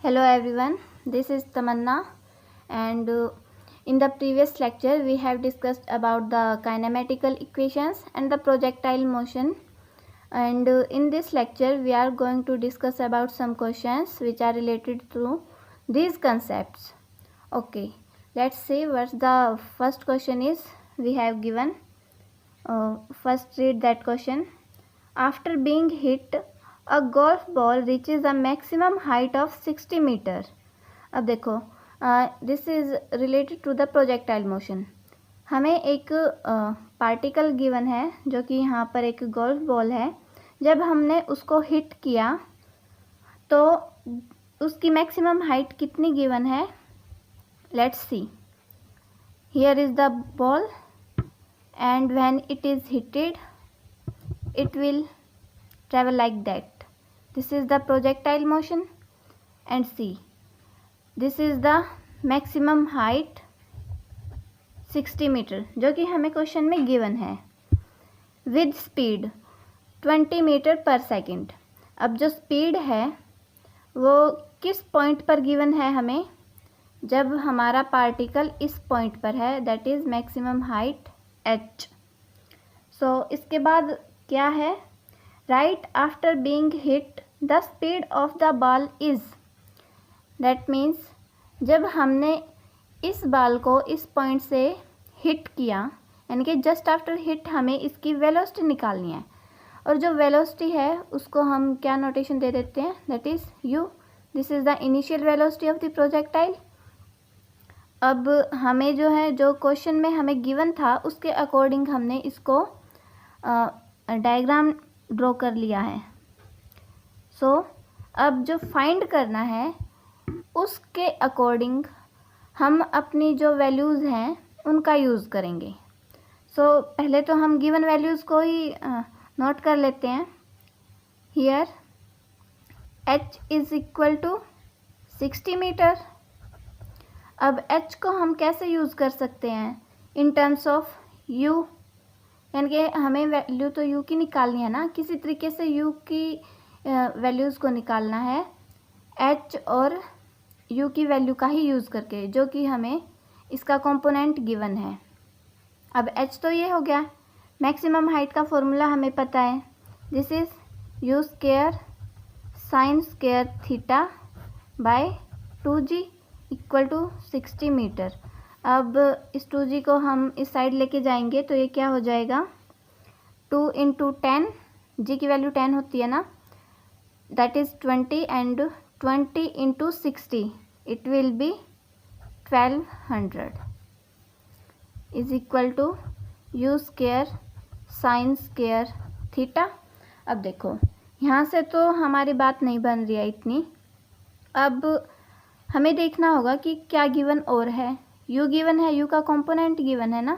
Hello everyone, this is Tamanna and in the previous lecture we have discussed about the kinematical equations and the projectile motion, and in this lecture we are going to discuss about some questions which are related to these concepts. Okay, let's see what the first question is we have given. First read that question. After being hit, a golf ball reaches a maximum height of 60 metre. अब देखो, this is related to the projectile motion. हमें एक particle given है जो कि यहाँ पर एक गोल्फ बॉल है. जब हमने उसको हिट किया तो उसकी मैक्सिमम हाइट कितनी गिवन है. Let's see. Here is the ball and when it is hitted it will travel like that. This is the projectile motion and see, this is the maximum height 60 metre जो कि हमें question में given है with speed 20 metre पर second. अब जो speed है वो किस पॉइंट पर गिवन है हमें, जब हमारा पार्टिकल इस पॉइंट पर है, that is maximum height h. सो इसके बाद क्या है, right after being hit the speed of the ball is. That means जब हमने इस बॉल को इस पॉइंट से हिट किया, यानी कि जस्ट आफ्टर हिट हमें इसकी वेलोसिटी निकालनी है, और जो वेलोसिटी है उसको हम क्या नोटेशन दे देते हैं, that is u. This is the initial velocity of the projectile. अब हमें जो है, जो क्वेश्चन में हमें गिवन था उसके अकॉर्डिंग हमने इसको डायग्राम ड्रॉ कर लिया है. सो अब जो फाइंड करना है उसके अकॉर्डिंग हम अपनी जो वैल्यूज़ हैं उनका यूज़ करेंगे. सो पहले तो हम गिवन वैल्यूज़ को ही नोट कर लेते हैं. Here h is equal to 60 metre. अब h को हम कैसे यूज़ कर सकते हैं इन टर्म्स ऑफ u, यानी कि हमें वैल्यू तो u की निकालनी है ना, किसी तरीके से u की वैल्यूज़ को निकालना है h और u की वैल्यू का ही यूज़ करके, जो कि हमें इसका कंपोनेंट गिवन है. अब h तो ये हो गया. मैक्सिमम हाइट का फॉर्मूला हमें पता है, this is u square sine square theta by 2g equal to 60 metre. अब इस 2g को हम इस साइड लेके जाएंगे तो ये क्या हो जाएगा, 2 इंटू 10, जी की वैल्यू 10 होती है ना, that is 20, and 20 into 60 it will be 1200 is equal to u square sine square theta. अब देखो यहाँ से तो हमारी बात नहीं बन रही है इतनी. अब हमें देखना होगा कि क्या गिवन और है. u गिवन है, u का कंपोनेंट गिवन है ना.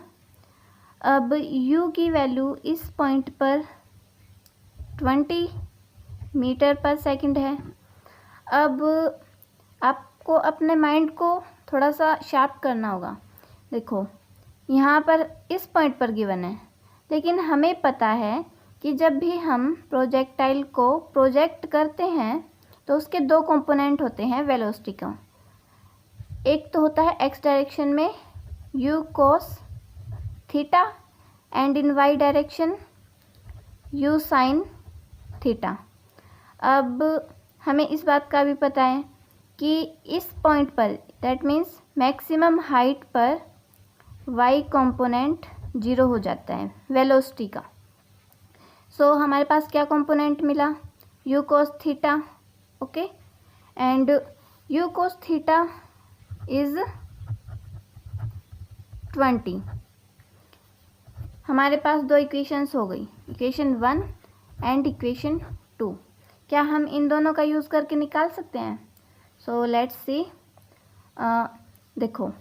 अब u की वैल्यू इस पॉइंट पर 20 मीटर पर सेकंड है. अब आपको अपने माइंड को थोड़ा सा शार्प करना होगा. देखो यहाँ पर इस पॉइंट पर गिवन है, लेकिन हमें पता है कि जब भी हम प्रोजेक्टाइल को प्रोजेक्ट करते हैं तो उसके दो कंपोनेंट होते हैं वेलोसिटी का. एक तो होता है x डायरेक्शन में u cos theta, and in y direction u sin theta. अब हमें इस बात का भी पता है कि इस पॉइंट पर, दैट मीन्स मैक्सिमम हाइट पर y कंपोनेंट 0 हो जाता है वेलोसिटी का. सो हमारे पास क्या कंपोनेंट मिला, u cos theta. Okay, and u cos theta is 20. हमारे पास दो इक्वेशंस हो गई, इक्वेशन 1 एंड इक्वेशन 2. क्या हम इन दोनों का यूज़ करके निकाल सकते हैं. So let's see. देखो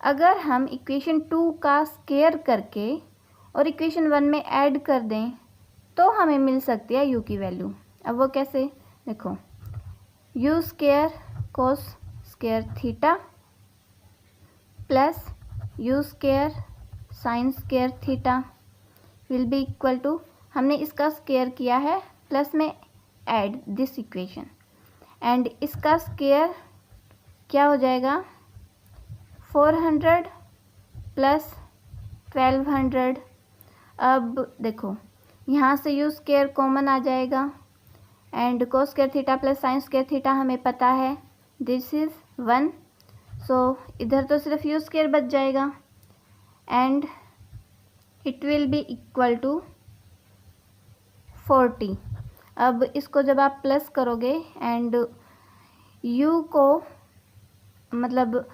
अगर हम इक्वेशन 2 का स्क्वायर करके और इक्वेशन 1 में ऐड कर दें तो हमें मिल सकती है u की वैल्यू. अब वो कैसे, देखो u square cos square theta plus u square sine square theta will be equal to, हमने इसका स्क्वायर किया है प्लस में ऐड दिस इक्वेशन, एंड इसका स्क्वायर क्या हो जाएगा 400 प्लस 1200। अब देखो यहाँ से यू स्क्वायर कॉमन आ जाएगा and cos square theta plus sign square theta हमें पता है दिस इज़ 1। सो इधर तो सिर्फ यू स्क्वायर बच जाएगा and it will be equal to 40। अब इसको जब आप प्लस करोगे एंड u को मतलब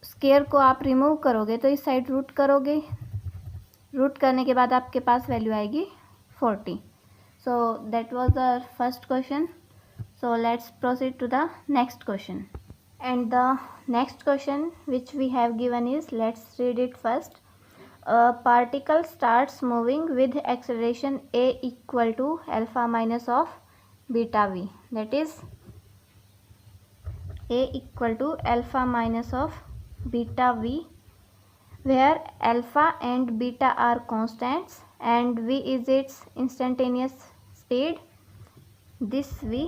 स्क्वायर को आप रिमूव करोगे तो इस साइड रूट करोगे, रूट करने के बाद आपके पास वैल्यू आएगी 40। So that was our first question. So let's proceed to the next question and the next question which we have given is, let's read it first. A particle starts moving with acceleration a equal to alpha minus of beta v, that is a equal to alpha minus of beta v, where alpha and beta are constants and v is its instantaneous speed, this v,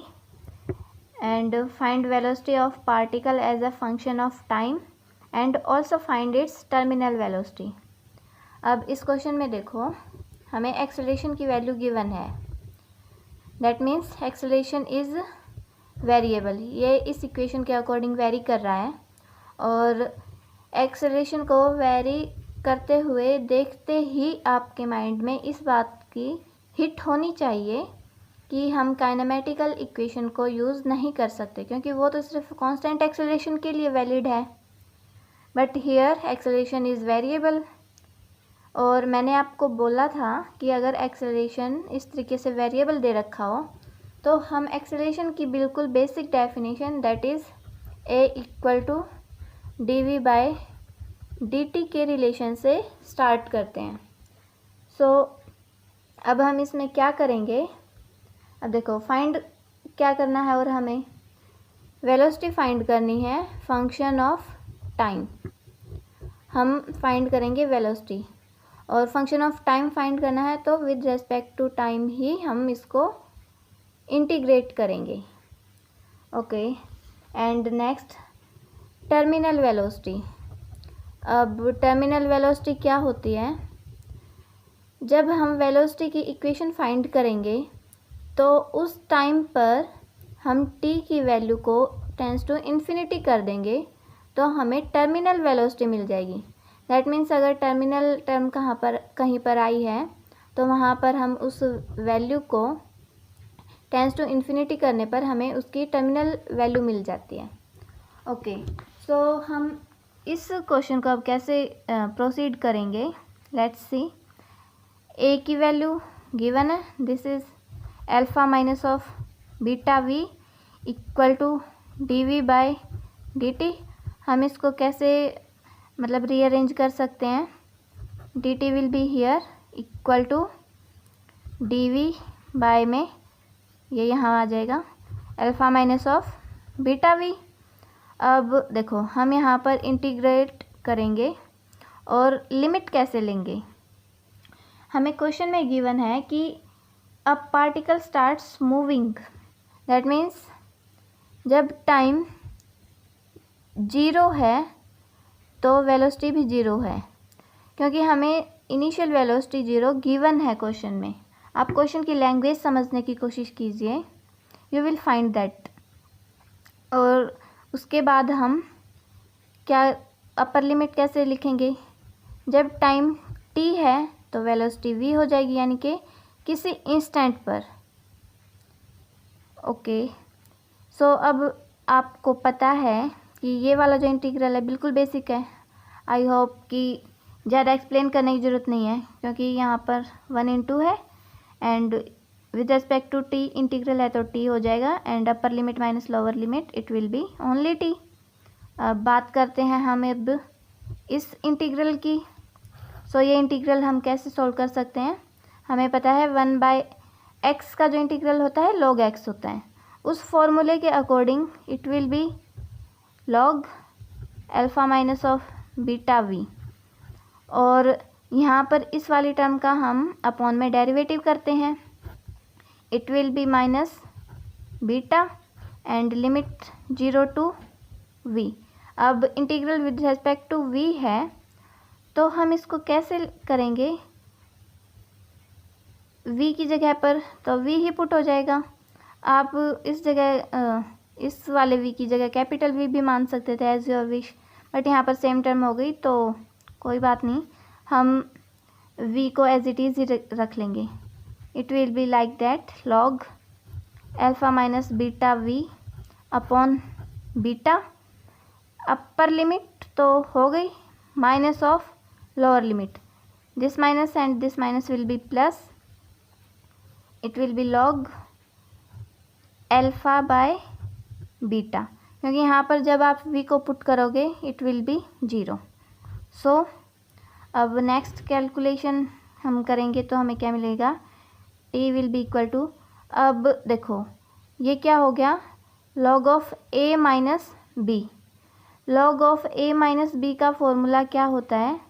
and find velocity of particle as a function of time and also find its terminal velocity। अब इस question में देखो हमें acceleration की value given है, that means acceleration is variable, ये इस equation के अकॉर्डिंग वेरी कर रहा है और एक्सेलरेशन को वेरी करते हुए देखते ही आपके माइंड में इस बात की हिट होनी चाहिए कि हम काइनेमेटिकल इक्वेशन को यूज़ नहीं कर सकते क्योंकि वो तो सिर्फ कांस्टेंट एक्सेलरेशन के लिए वैलिड है, but here acceleration is variable. और मैंने आपको बोला था कि अगर एक्सेलरेशन इस तरीके से वेरिएबल दे रखा हो तो हम एक्सेलरेशन की बिल्कुल basic definition that is a equal to d v by d t के रिलेशन से स्टार्ट करते हैं। सो अब हम इसमें क्या करेंगे, अब देखो फाइंड क्या करना है और हमें वेलोसिटी फाइंड करनी है फंक्शन ऑफ टाइम। हम फाइंड करेंगे वेलोसिटी और फंक्शन ऑफ टाइम फाइंड करना है तो विद रेस्पेक्ट टू टाइम ही हम इसको इंटीग्रेट करेंगे। Okay and next terminal velocity. अब टर्मिनल वेलोसिटी क्या होती है, जब हम वेलोसिटी की इक्वेशन फाइंड करेंगे तो उस टाइम पर हम t की वैल्यू को टेंस टू इन्फिनिटी कर देंगे तो हमें टर्मिनल वेलोसिटी मिल जाएगी। दैट मीन्स अगर टर्मिनल टर्म कहीं पर आई है तो वहाँ पर हम उस वैल्यू को टेंस टू इन्फिनिटी करने पर हमें उसकी टर्मिनल वैल्यू मिल जाती है। ओके सो हम इस क्वेश्चन को अब कैसे प्रोसीड करेंगे, लेट्स सी। ए की वैल्यू गिवन है, this is alpha minus of beta v equal to d v by d t. हम इसको कैसे मतलब रीअरेंज कर सकते हैं, d t will be here equal to d v by में ये यहाँ आ जाएगा alpha minus of beta v. अब देखो हम यहाँ पर इंटीग्रेट करेंगे और लिमिट कैसे लेंगे, हमें क्वेश्चन में गिवन है कि a particle starts moving, that means जब टाइम 0 है तो वेलोसिटी भी 0 है, क्योंकि हमें इनिशियल वेलोसिटी 0 गिवन है क्वेश्चन में। आप क्वेश्चन की लैंग्वेज समझने की कोशिश कीजिए, यू विल फाइंड दैट। और उसके बाद हम क्या अपर लिमिट कैसे लिखेंगे, जब टाइम t है तो वेलोसिटी v हो जाएगी, यानी कि किसी इंस्टेंट पर। ओके सो अब आपको पता है कि ये वाला जो इंटीग्रल है बिल्कुल बेसिक है। आई होप कि ज़्यादा एक्सप्लेन करने की ज़रूरत नहीं है क्योंकि यहाँ पर 1/2 है and with respect to t integral है तो t हो जाएगा and upper limit minus lower limit it will be only t। अब बात करते हैं हम अब इस इंटीग्रल की। सो ये इंटीग्रल हम कैसे सॉल्व कर सकते हैं, हमें पता है 1/x का जो इंटीग्रल होता है log x होता है, उस फॉर्मूले के according it will B log alpha minus of beta we. और यहाँ पर इस वाली टर्म का हम अपॉन में डेरिवेटिव करते हैं, it will be minus beta and limit 0 to v। अब integral with respect to v है, तो हम इसको कैसे करेंगे, v की जगह पर तो v ही पुट हो जाएगा। आप इस जगह इस वाले v की जगह कैपिटल V भी मान सकते थे, एज योर विश, बट यहाँ पर सेम टर्म हो गई तो कोई बात नहीं, हम v को एज इट इज़ ही रख लेंगे। It will be like that log alpha minus beta v upon beta, upper limit तो हो गई minus of lower limit, this minus and this minus will be plus, it will B log alpha by beta, क्योंकि यहाँ पर जब आप v को put करोगे इट विल बी 0। सो अब नेक्स्ट कैलकुलेशन हम करेंगे तो हमें क्या मिलेगा, t will be equal to, अब देखो ये क्या हो गया, log of a minus b. log of a minus b का फॉर्मूला क्या होता है,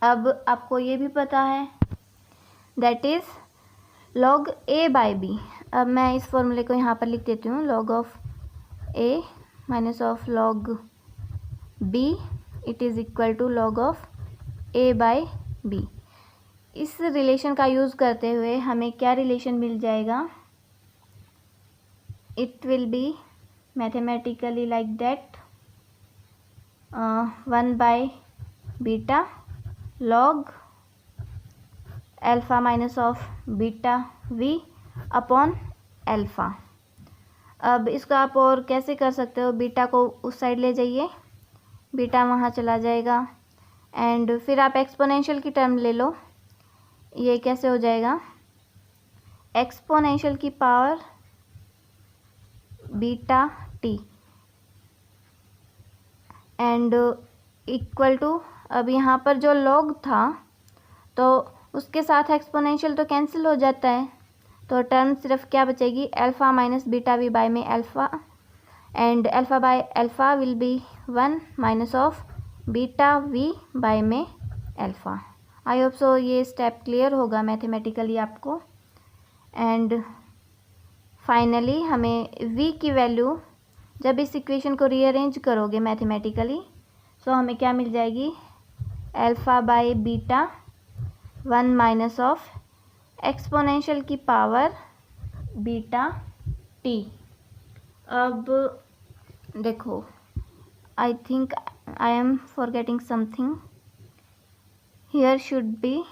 अब आपको ये भी पता है, that is log a by b. अब मैं इस फॉर्मूले को यहाँ पर लिख देती हूँ, log of a minus of log b it is equal to log of a by b. इस रिलेशन का यूज़ करते हुए हमें क्या रिलेशन मिल जाएगा, it will be mathematically like that 1 by beta log alpha minus of beta v upon alpha. अब इसको आप और कैसे कर सकते हो, बीटा को उस साइड ले जाइए, बीटा वहाँ चला जाएगा, एंड फिर आप एक्सपोनेंशियल की टर्म ले लो, ये कैसे हो जाएगा, एक्सपोनेंशियल की power beta t and equal to, अब यहाँ पर जो log था तो उसके साथ एक्सपोनेंशियल तो कैंसिल हो जाता है, तो टर्म सिर्फ क्या बचेगी, alpha minus beta v by में alpha, and alpha by alpha will be 1 minus of beta v by में अल्फ़ा। आई होप सो ये स्टेप क्लियर होगा मैथमेटिकली आपको। एंड फाइनली हमें v की वैल्यू जब इस इक्वेशन को रीअरेंज करोगे मैथमेटिकली, सो हमें क्या मिल जाएगी, alpha by beta 1 minus of exponential की पावर बीटा t। अब देखो, I think I am forgetting something, here should be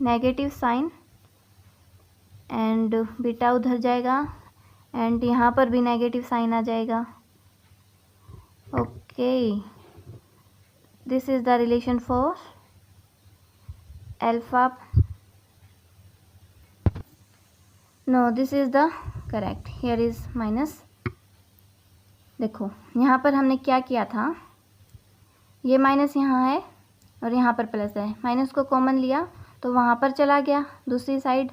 negative sign and beta उधर जाएगा एंड यहाँ पर भी नेगेटिव साइन आ जाएगा। Okay, this is the relation for alpha, no this is the correct, here is minus. देखो यहाँ पर हमने क्या किया था, ये माइनस यहाँ है और यहाँ पर प्लस है, माइनस को कॉमन लिया तो वहाँ पर चला गया दूसरी साइड,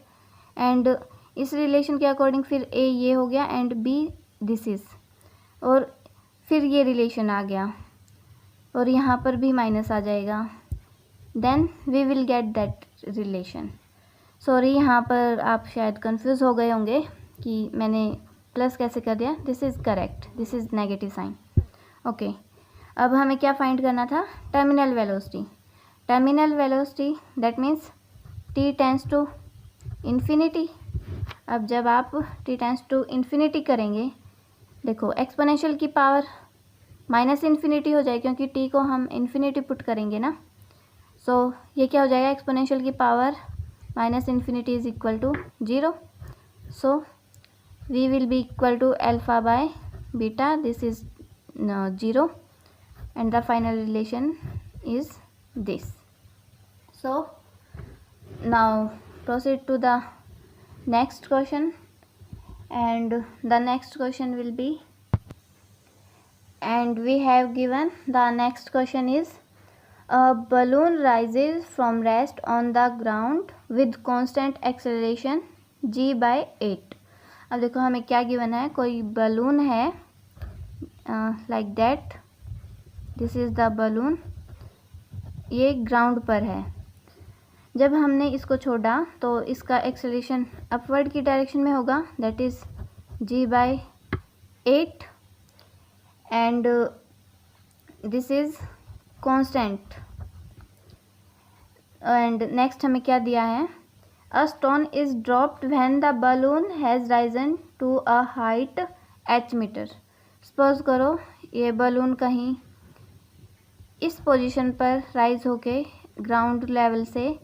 एंड इस रिलेशन के अकॉर्डिंग फिर a ये हो गया एंड b दिस इज़, और फिर ये रिलेशन आ गया और यहाँ पर भी माइनस आ जाएगा, then we will get that relation. Sorry, यहाँ पर आप शायद कंफ्यूज हो गए होंगे कि मैंने प्लस कैसे कर दिया, this is correct, this is negative sign. Okay, अब हमें क्या फाइंड करना था, terminal velocity. Terminal velocity that means t tends to infinity. अब जब आप t टेंड्स टू इन्फिनिटी करेंगे, देखो एक्सपोनेंशियल की पावर माइनस इन्फिनिटी हो जाए, क्योंकि t को हम इन्फिनिटी पुट करेंगे ना, सो ये क्या हो जाएगा, एक्सपोनेंशियल की power minus infinity is equal to 0। So we will be equal to alpha by beta, this is 0 and the final relation is this. So now proceed to the next question, and the next question will be, and we have given the next question is, a balloon rises from rest on the ground with constant acceleration g by 8। अब देखो हमें क्या given है, कोई balloon है like that, this is the balloon, ये ground पर है। जब हमने इसको छोड़ा तो इसका एक्सेलरेशन अपवर्ड की डायरेक्शन में होगा, that is g by 8 and this is constant. And next हमें क्या दिया है, a stone is dropped when the balloon has risen to a height h metre. Suppose करो ये बलून कहीं इस पोजीशन पर राइज होके ग्राउंड लेवल से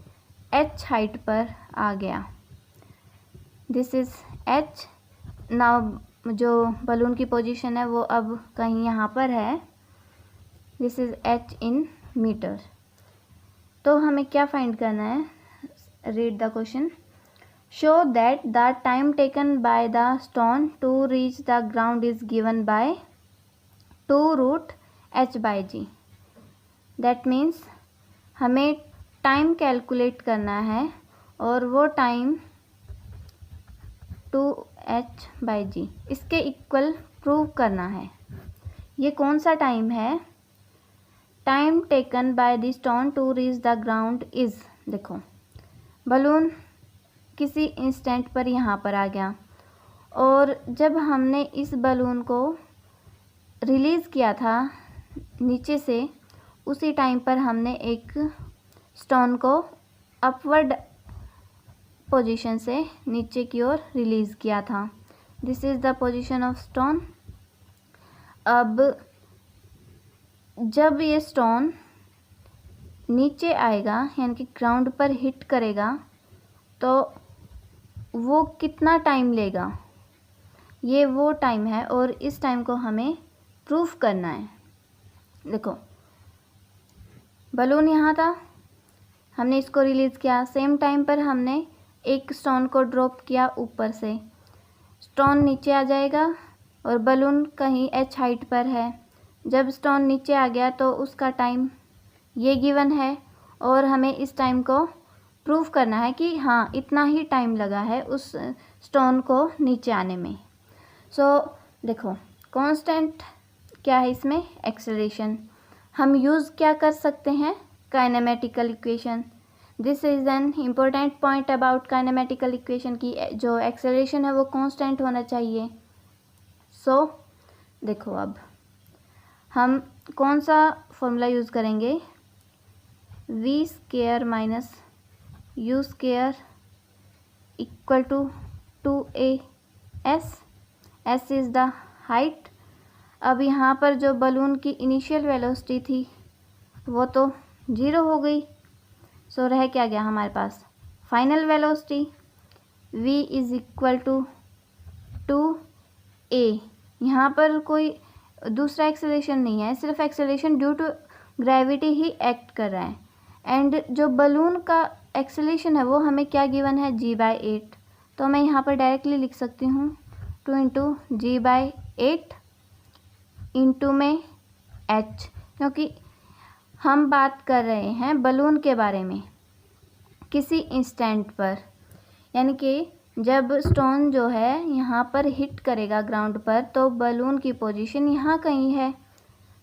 h हाइट पर आ गया. This is h. नाउ जो बलून की पोजीशन है वो अब कहीं यहाँ पर है. This is h in metre. तो हमें क्या फाइंड करना है, read the question. Show that the time taken by the stone to reach the ground is given by 2√h/g. That means हमें टाइम कैलकुलेट करना है और वो टाइम 2h/g इसके इक्वल प्रूव करना है. ये कौन सा टाइम है, time taken by the stone to reach the ground is, देखो बलून किसी इंस्टेंट पर यहाँ पर आ गया और जब हमने इस बलून को रिलीज़ किया था नीचे से, उसी टाइम पर हमने एक स्टोन को अपवर्ड पोजीशन से नीचे की ओर रिलीज़ किया था. This is the position of stone. अब जब ये स्टोन नीचे आएगा यानी कि ग्राउंड पर हिट करेगा तो वो कितना टाइम लेगा, ये वो टाइम है और इस टाइम को हमें प्रूफ करना है. देखो बलून यहाँ था, हमने इसको रिलीज़ किया, सेम टाइम पर हमने एक स्टोन को ड्रॉप किया ऊपर से. स्टोन नीचे आ जाएगा और बलून कहीं h हाइट पर है. जब स्टोन नीचे आ गया तो उसका टाइम ये गिवन है और हमें इस टाइम को प्रूफ करना है कि हाँ इतना ही टाइम लगा है उस स्टोन को नीचे आने में. सो देखो कांस्टेंट क्या है इसमें, एक्सेलरेशन. हम यूज़ क्या कर सकते हैं, kinematical equation. This is an important point about kinematical equation की जो एक्सेलरेशन है वो कांस्टेंट होना चाहिए. सो देखो अब हम कौन सा फॉर्मूला यूज़ करेंगे, v² minus u² equal to 2as. s is the height. अब यहाँ पर जो बलून की इनिशियल वेलोसिटी थी वो तो 0 हो गई. सो रह क्या गया हमारे पास, final velocity v is equal to 2a. यहाँ पर कोई दूसरा एक्सेलरेशन नहीं है, सिर्फ एक्सेलरेशन ड्यू टू ग्रेविटी ही एक्ट कर रहा है. एंड जो बलून का एक्सेलरेशन है वो हमें क्या गिवन है, g/8. तो मैं यहाँ पर डायरेक्टली लिख सकती हूँ 2 × g/8 इंटू में h, क्योंकि हम बात कर रहे हैं बलून के बारे में किसी इंस्टेंट पर, यानी कि जब स्टोन जो है यहाँ पर हिट करेगा ग्राउंड पर तो बलून की पोजीशन यहाँ कहीं है.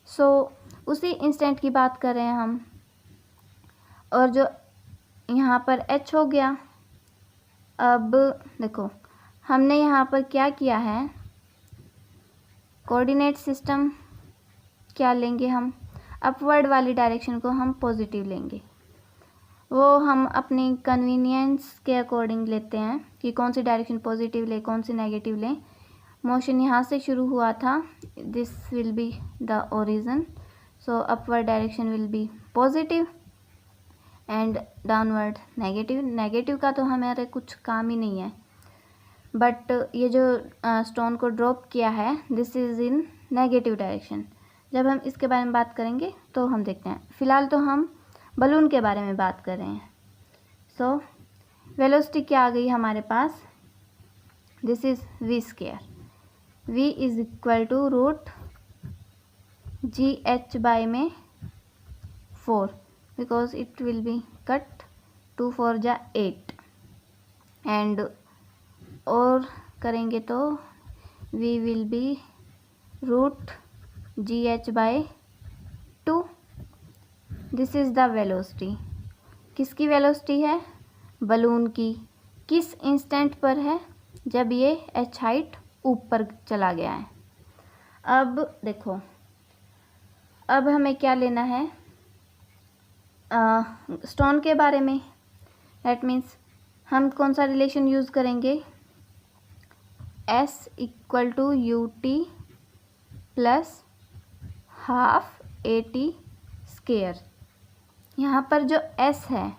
सो उसी इंस्टेंट की बात कर रहे हैं हम. और जो यहाँ पर h हो गया. अब देखो हमने यहाँ पर क्या किया है, कोऑर्डिनेट सिस्टम क्या लेंगे हम, अपवर्ड वाली डायरेक्शन को हम पॉजिटिव लेंगे. वो हम अपनी कन्वीनियंस के अकॉर्डिंग लेते हैं कि कौन सी डायरेक्शन पॉजिटिव ले कौन सी नेगेटिव लें. मोशन यहाँ से शुरू हुआ था, this will be the origin. So upward direction will be positive and downward negative. Negative का तो हमारे कुछ काम ही नहीं है, बट ये जो स्टोन को ड्रॉप किया है this is in negative direction. जब हम इसके बारे में बात करेंगे तो हम देखते हैं. फ़िलहाल तो हम बलून के बारे में बात कर रहे हैं. सो वेलोसिटी क्या आ गई हमारे पास, this is v². v is equal to √gh में 4 because it will be cut 2 4 जा 8 एंड और करेंगे तो v will be √gh/2. This is the velocity. किसकी वेलोसिटी है, बलून की. किस इंस्टेंट पर है, जब ये h हाइट ऊपर चला गया है. अब देखो, अब हमें क्या लेना है स्टोन के बारे में। दैट मीन्स हम कौन सा रिलेशन यूज़ करेंगे, S equal to u t plus half AT square. यहाँ पर जो S है,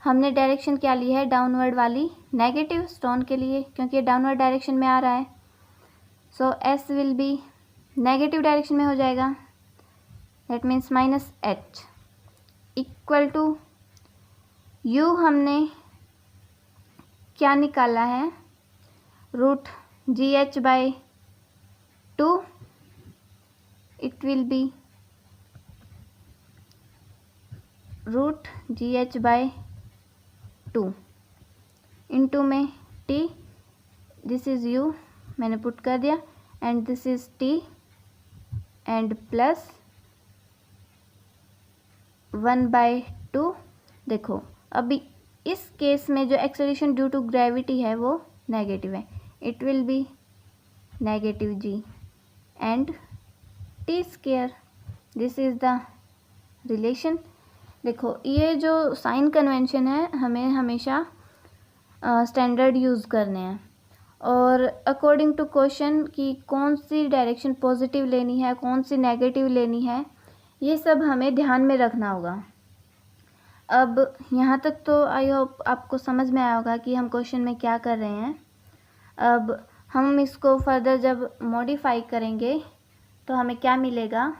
हमने डायरेक्शन क्या ली है, डाउनवर्ड वाली, नेगेटिव स्टोन के लिए, क्योंकि ये डाउनवर्ड डायरेक्शन में आ रहा है। So S will be negative direction में हो जाएगा। That means -H equal to U हमने क्या निकाला है, √GH/2। It will be √GH/2 into में T, दिस इज़ U मैंने पुट कर दिया, and this is T and plus 1/2। देखो अभी इस केस में जो एक्सेलरेशन ड्यू टू ग्रेविटी है वो नेगेटिव है, it will B -G and T square. This is the relation. देखो ये जो साइन कन्वेंशन है हमें हमेशा स्टैंडर्ड यूज़ करने हैं, और अकॉर्डिंग टू क्वेश्चन कि कौन सी डायरेक्शन पॉजिटिव लेनी है, कौन सी नेगेटिव लेनी है, ये सब हमें ध्यान में रखना होगा। अब यहाँ तक तो आई होप आपको समझ में आया होगा कि हम क्वेश्चन में क्या कर रहे हैं। अब हम इसको फर्दर जब मॉडिफाई करेंगे तो हमें क्या मिलेगा,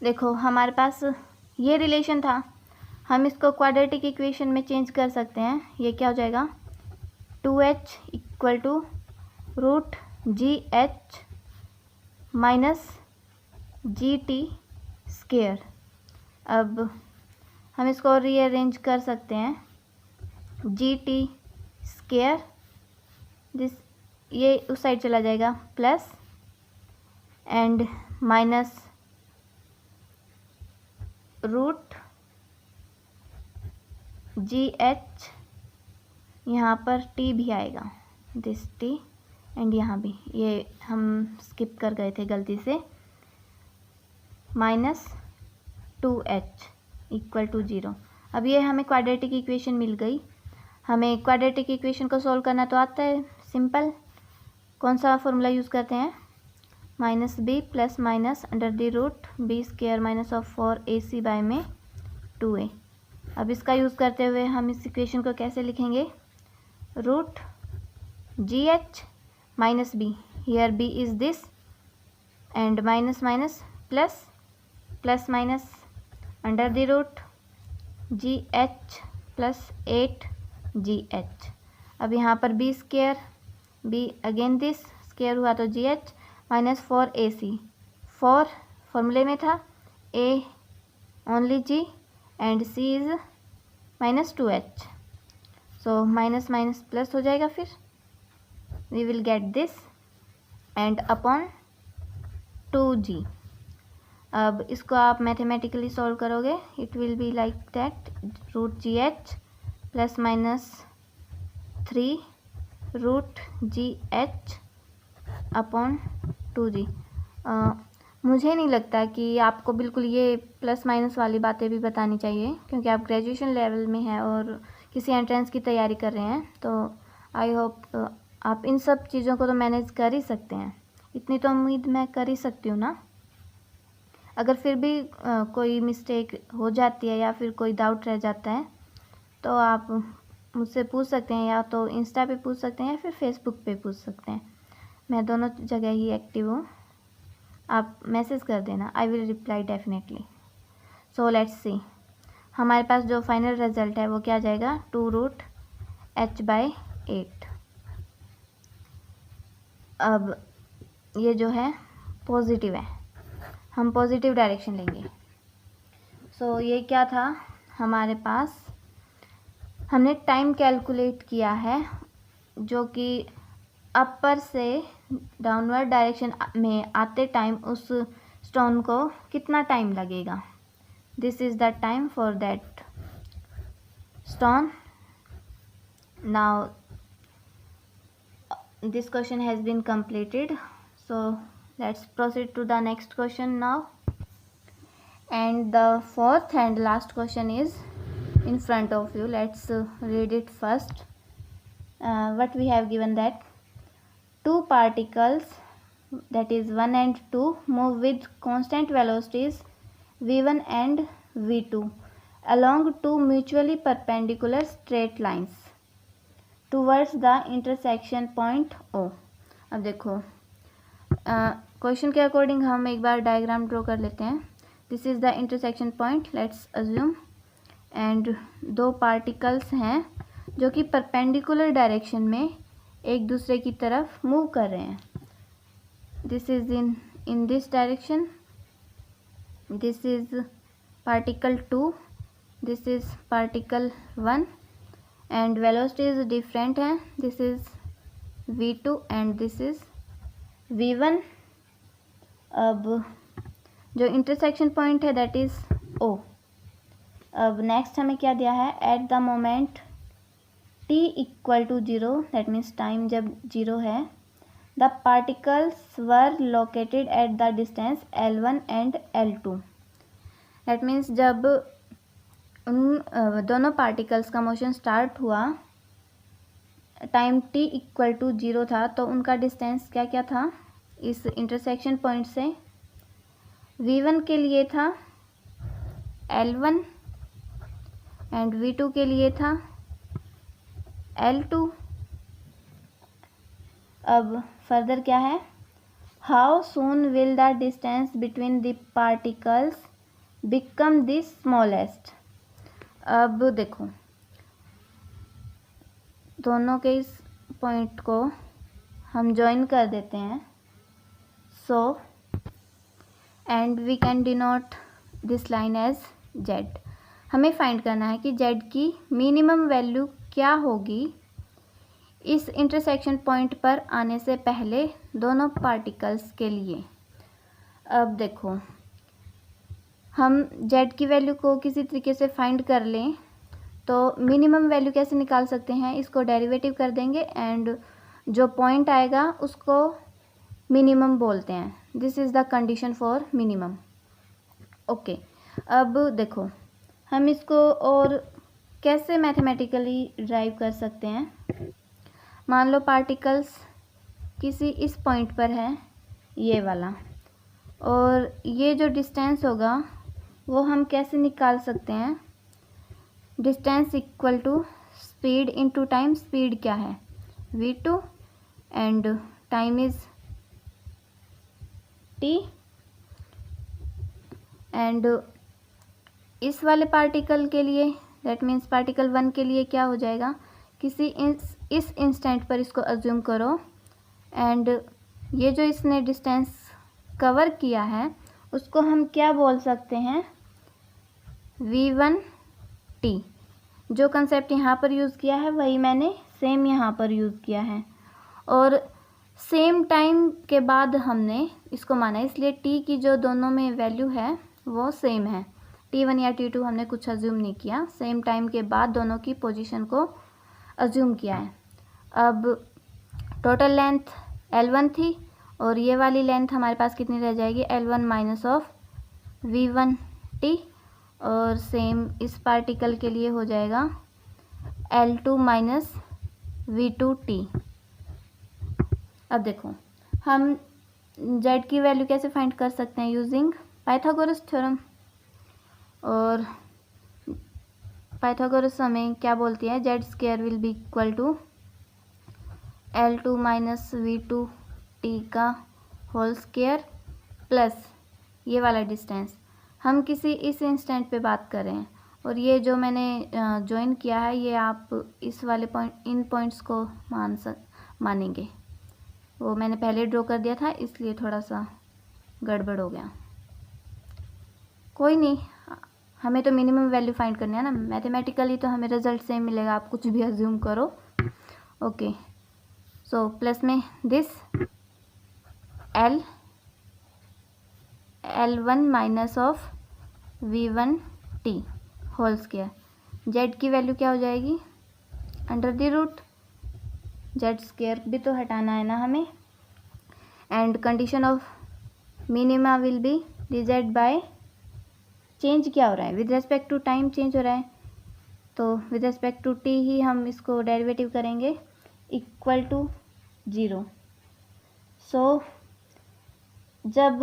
देखो हमारे पास ये रिलेशन था, हम इसको क्वाड्रेटिक इक्वेशन में चेंज कर सकते हैं। ये क्या हो जाएगा, 2H equal to √GH minus GT square. अब हम इसको रीअरेंज कर सकते हैं, GT स्क्वायर, दिस ये उस साइड चला जाएगा, प्लस एंड माइनस √GH, यहाँ पर T भी आएगा, दिस T, एंड यहाँ भी, ये हम स्किप कर गए थे गलती से, -2H इक्वल टू 0। अब ये हमें क्वाड्रेटिक इक्वेशन मिल गई। हमें क्वाड्रेटिक इक्वेशन को सॉल्व करना तो आता है, सिंपल। कौन सा फॉर्मूला यूज़ करते हैं, -b plus minus √b² of 4ac/2a। अब इसका यूज़ करते हुए हम इस इक्वेशन को कैसे लिखेंगे, √GH minus b, here b is this, and minus minus plus, plus minus √GH plus 8GH। अब यहाँ पर b², b again this square हुआ तो GH माइनस 4ac, 4 फॉर्मूले में था, a only G and C is -2H। So minus minus plus हो जाएगा, फिर we will get this and upon 2G। अब इसको आप मैथमेटिकली सॉल्व करोगे, it will be like that, √GH plus minus 3 √GH upon 2G। मुझे नहीं लगता कि आपको बिल्कुल ये प्लस माइनस वाली बातें भी बतानी चाहिए, क्योंकि आप ग्रेजुएशन लेवल में हैं और किसी एंट्रेंस की तैयारी कर रहे हैं, तो आई होप आप इन सब चीज़ों को तो मैनेज कर ही सकते हैं। इतनी तो उम्मीद मैं कर ही सकती हूँ ना। अगर फिर भी कोई मिस्टेक हो जाती है या फिर कोई डाउट रह जाता है तो आप मुझसे पूछ सकते हैं, या तो इंस्टा पे पूछ सकते हैं या फिर फेसबुक पे पूछ सकते हैं। मैं दोनों जगह ही एक्टिव हूँ, आप मैसेज कर देना, I will reply definitely. So let's see, हमारे पास जो फाइनल रिजल्ट है वो क्या जाएगा, 2√H/8। अब ये जो है पॉजिटिव है, हम पॉजिटिव डायरेक्शन लेंगे। सो ये क्या था हमारे पास, हमने टाइम कैलकुलेट किया है, जो कि अपर से डाउनवर्ड डायरेक्शन में आते टाइम उस स्टोन को कितना टाइम लगेगा। This is the time for that stone. Now this question has been completed, so let's proceed to the next question now. And the fourth and last question is in front of you. Let's read it first. What we have given that two particles, that is 1 and 2, move with constant velocities v1 and v2 along two mutually perpendicular straight lines towards the intersection point O. अब देखो question के according हम एक बार diagram draw कर लेते हैं. This is the intersection point, let's assume. And दो particles हैं जो कि परपेंडिकुलर डायरेक्शन में एक दूसरे की तरफ मूव कर रहे हैं. This is in this direction. This is particle 2, this is particle 1 and velocities different हैं. This is v2 and this is v1. अब जो इंटरसेक्शन पॉइंट है दैट इज़ O. अब नेक्स्ट हमें क्या दिया है, at the moment t equal to 0, that means time जब 0 है, the particles were located at the distance L1 and L2. That means जब उन दोनों पार्टिकल्स का मोशन स्टार्ट हुआ, टाइम t इक्वल टू 0 था, तो उनका डिस्टेंस क्या क्या था इस इंटरसेक्शन पॉइंट से. v1 के लिए था L1 एंड v2 के लिए था L2. अब फर्दर क्या है, how soon will the distance between the particles become the smallest. अब देखो दोनों के इस पॉइंट को हम ज्वाइन कर देते हैं. So and we can denote this line as z. हमें फाइंड करना है कि z की मिनिमम वैल्यू क्या होगी इस इंटरसेक्शन पॉइंट पर आने से पहले दोनों पार्टिकल्स के लिए. अब देखो हम z की वैल्यू को किसी तरीके से फाइंड कर लें तो मिनिमम वैल्यू कैसे निकाल सकते हैं, इसको डेरिवेटिव कर देंगे एंड जो पॉइंट आएगा उसको मिनिमम बोलते हैं. This is the condition for minimum. Okay, अब देखो हम इसको और कैसे मैथमेटिकली ड्राइव कर सकते हैं. मान लो पार्टिकल्स किसी इस पॉइंट पर है, ये वाला, और ये जो डिस्टेंस होगा वो हम कैसे निकाल सकते हैं. Distance equal to speed into time. Speed क्या है v2 and time is t. And इस वाले पार्टिकल के लिए दैट मीन्स पार्टिकल 1 के लिए क्या हो जाएगा, किसी इस इंस्टेंट पर इसको अज्यूम करो एंड ये जो इसने डिस्टेंस कवर किया है उसको हम क्या बोल सकते हैं, v1t. जो कंसेप्ट यहाँ पर यूज़ किया है वही मैंने सेम यहाँ पर यूज़ किया है और सेम टाइम के बाद हमने इसको माना, इसलिए t की जो दोनों में वैल्यू है वो सेम है. t1 या t2 हमने कुछ अज्यूम नहीं किया, सेम टाइम के बाद दोनों की पोजीशन को अज्यूम किया है. अब टोटल लेंथ L1 थी और ये वाली लेंथ हमारे पास कितनी रह जाएगी, L1 माइनस ऑफ v1t. और सेम इस पार्टिकल के लिए हो जाएगा L2 माइनस v2t. अब देखो हम z की वैल्यू कैसे फाइंड कर सकते हैं, यूजिंग पाइथागोरस थ्योरम. और पाइथागोरस हमें क्या बोलती है, z square will be equal to L2 minus v2t का होल स्क्वायर प्लस ये वाला डिस्टेंस. हम किसी इस इंस्टेंट पे बात कर रहे हैं और ये जो मैंने ज्वाइन किया है ये आप इस वाले पॉइंट, इन पॉइंट्स को मानेंगे. वो मैंने पहले ड्रॉ कर दिया था इसलिए थोड़ा सा गड़बड़ हो गया. कोई नहीं, हमें तो मिनिमम वैल्यू फाइंड करनी है ना. मैथमेटिकली तो हमें रिजल्ट सेम मिलेगा, आप कुछ भी अज्यूम करो. ओके, सो प्लस में this L1 minus of v1t whole square. z की वैल्यू क्या हो जाएगी, under the root. z square भी तो हटाना है ना हमें. And condition of minima will be decided by, change क्या हो रहा है, with respect to time change हो रहा है, तो विद रेस्पेक्ट टू टी ही हम इसको डेरिवेटिव करेंगे, इक्वल टू 0। सो जब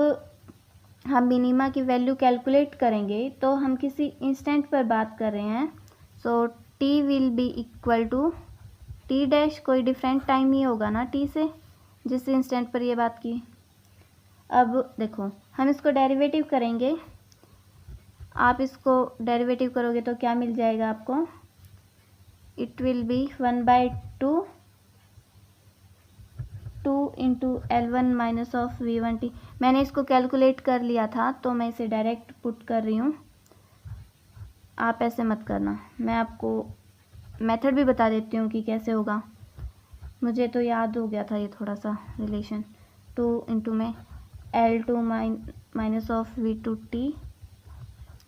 हम मिनिमा की वैल्यू कैलकुलेट करेंगे तो हम किसी इंस्टेंट पर बात कर रहे हैं, so t will be equal to t dash, कोई डिफरेंट टाइम ही होगा ना टी से, जिस इंस्टेंट पर ये बात की। अब देखो हम इसको डेरिवेटिव करेंगे, आप इसको डेरिवेटिव करोगे तो क्या मिल जाएगा आपको, it will B 1/2 into L1 minus of V1t। मैंने इसको कैलकुलेट कर लिया था तो मैं इसे डायरेक्ट पुट कर रही हूँ, आप ऐसे मत करना, मैं आपको मेथड भी बता देती हूँ कि कैसे होगा, मुझे तो याद हो गया था ये थोड़ा सा रिलेशन। 2 इंटू में L2 minus of V2t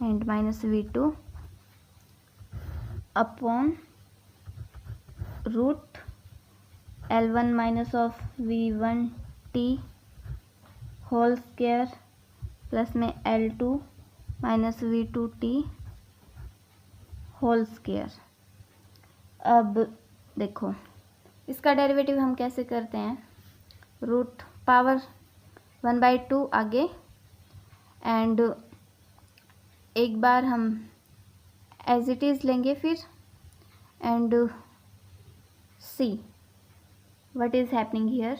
and minus V2 upon root L1 minus of V1t whole square plus में L2 minus V2t whole square. अब देखो इसका डेरिवेटिव हम कैसे करते हैं, रूट पावर 1/2 आगे, एंड एक बार हम एज इट इज़ लेंगे फिर, and see what is happening here.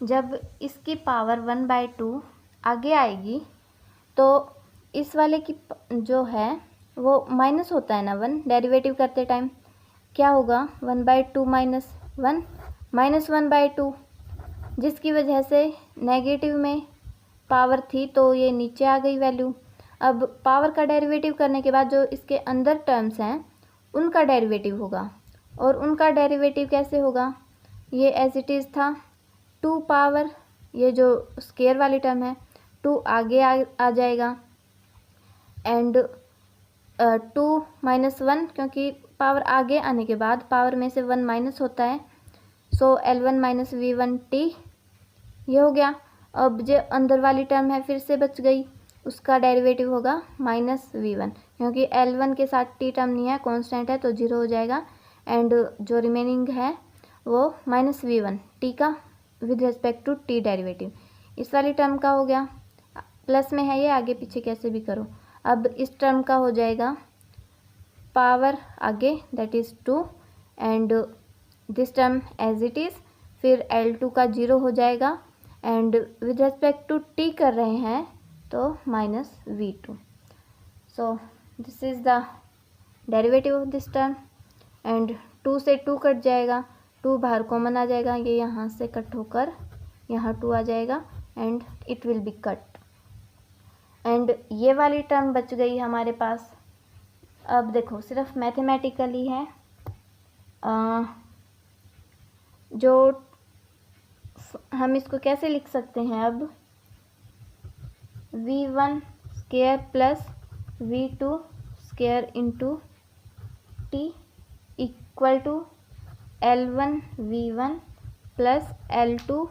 जब इसकी पावर 1/2 आगे आएगी तो इस वाले की जो है वो माइनस होता है ना 1, डेरिवेटिव करते टाइम क्या होगा, 1/2 माइनस 1 माइनस 1/2, जिसकी वजह से नेगेटिव में पावर थी तो ये नीचे आ गई वैल्यू। अब पावर का डेरिवेटिव करने के बाद जो इसके अंदर टर्म्स हैं उनका डेरिवेटिव होगा, और उनका डेरिवेटिव कैसे होगा, ये एज इट इज़ था 2 पावर, ये जो स्क्वायर वाली टर्म है 2 आगे आ जाएगा, एंड 2 माइनस 1, क्योंकि पावर आगे आने के बाद पावर में से 1 माइनस होता है, सो L1 माइनस V1t ये हो गया। अब जो अंदर वाली टर्म है फिर से बच गई, उसका डेरिवेटिव होगा माइनस V1, क्योंकि L1 के साथ t टर्म नहीं है, कांस्टेंट है तो 0 हो जाएगा, एंड जो रिमेनिंग है वो माइनस V1 t का with respect to t derivative, इस वाली टर्म का हो गया, प्लस में है ये, आगे पीछे कैसे भी करो। अब इस टर्म का हो जाएगा पावर आगे that is 2, and this term as it is, फिर L2 का 0 हो जाएगा, and with respect to t कर रहे हैं तो minus V2। So this is the derivative of this term, and 2 से 2 कट जाएगा, 2 बाहर कॉमन आ जाएगा, ये यहाँ से कट होकर यहाँ 2 आ जाएगा, and it will be cut, and ये वाली टर्म बच गई हमारे पास। अब देखो सिर्फ मैथमेटिकली है, जो हम इसको कैसे लिख सकते हैं, अब V1 square plus V2 square into t equal to L1 V1 plus L2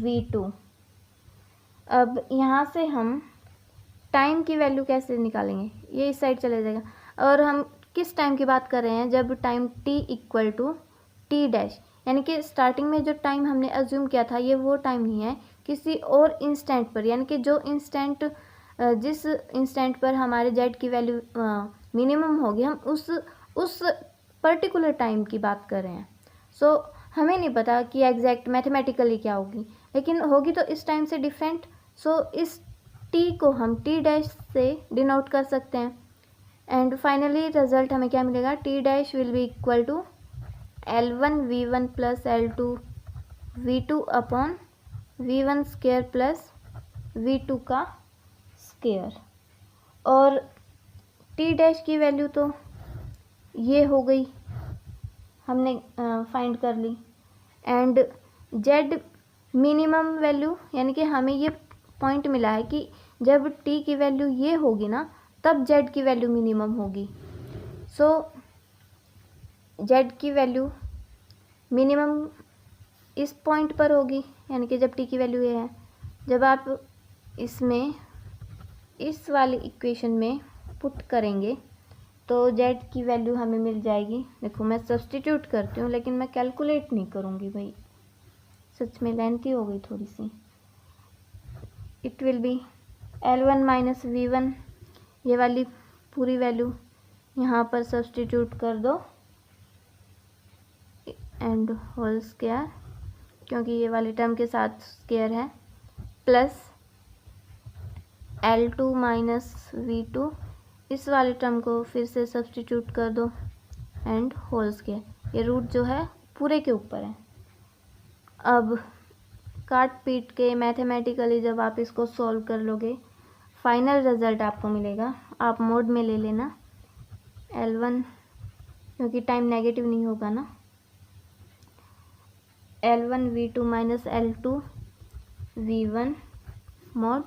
V2। अब यहाँ से हम टाइम की वैल्यू कैसे निकालेंगे, ये इस साइड चले जाएगा, और हम किस टाइम की बात कर रहे हैं, जब time t equal to t dash, यानी कि स्टार्टिंग में जो टाइम हमने अज्यूम किया था ये वो टाइम नहीं है, किसी और इंस्टेंट पर, यानी कि जो इंस्टेंट जिस इंस्टेंट पर हमारे z की वैल्यू मिनिमम होगी, हम उस पर्टिकुलर टाइम की बात कर रहे हैं। सो हमें नहीं पता कि एग्जैक्ट मैथमेटिकली क्या होगी, लेकिन होगी तो इस टाइम से डिफरेंट, सो इस t को हम t डैश से डिनोट कर सकते हैं, एंड फाइनली रिजल्ट हमें क्या मिलेगा, t dash will be equal to L1 V1 plus L2 V2 upon V1 square plus V2 का स्क्वायर, और t डैश की वैल्यू तो ये हो गई, हमने फाइंड कर ली, एंड z मिनिमम वैल्यू, यानी कि हमें ये पॉइंट मिला है कि जब t की वैल्यू ये होगी ना तब z की वैल्यू मिनिमम होगी। सो z की वैल्यू मिनिमम इस पॉइंट पर होगी, यानी कि जब t की वैल्यू ये है, जब आप इसमें इस वाली इक्वेशन में पुट करेंगे तो z की वैल्यू हमें मिल जाएगी। देखो मैं सब्स्टिट्यूट करती हूँ लेकिन मैं कैलकुलेट नहीं करूँगी भाई, सच में लेंथी हो गई थोड़ी सी। It will be L1 minus V1, ये वाली पूरी वैल्यू यहाँ पर सब्स्टिट्यूट कर दो एंड होल स्क्वायर, क्योंकि ये वाली टर्म के साथ स्क्वायर है, प्लस L2 माइनस V2, इस वाले टर्म को फिर से सब्स्टिट्यूट कर दो एंड होल स्क्वायर। ये रूट जो है पूरे के ऊपर है। अब काट पीट के मैथमेटिकली जब आप इसको सॉल्व कर लोगे फाइनल रिजल्ट आपको मिलेगा। आप मोड में ले लेना L1, क्योंकि टाइम नेगेटिव नहीं होगा ना, L1 V2 minus L2 V1 mod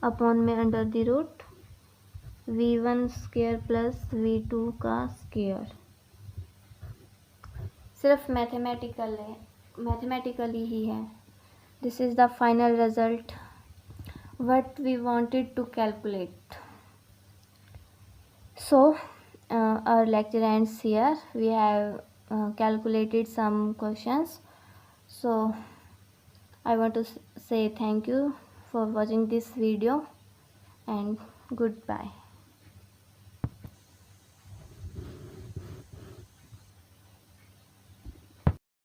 upon में under the root V1 square plus V2 का स्क्वायर। सिर्फ मैथमेटिकली ही है। This is the final result what we wanted to calculate. So our lecture ends here. We have calculated some questions. So I want to say thank you for watching this video and goodbye.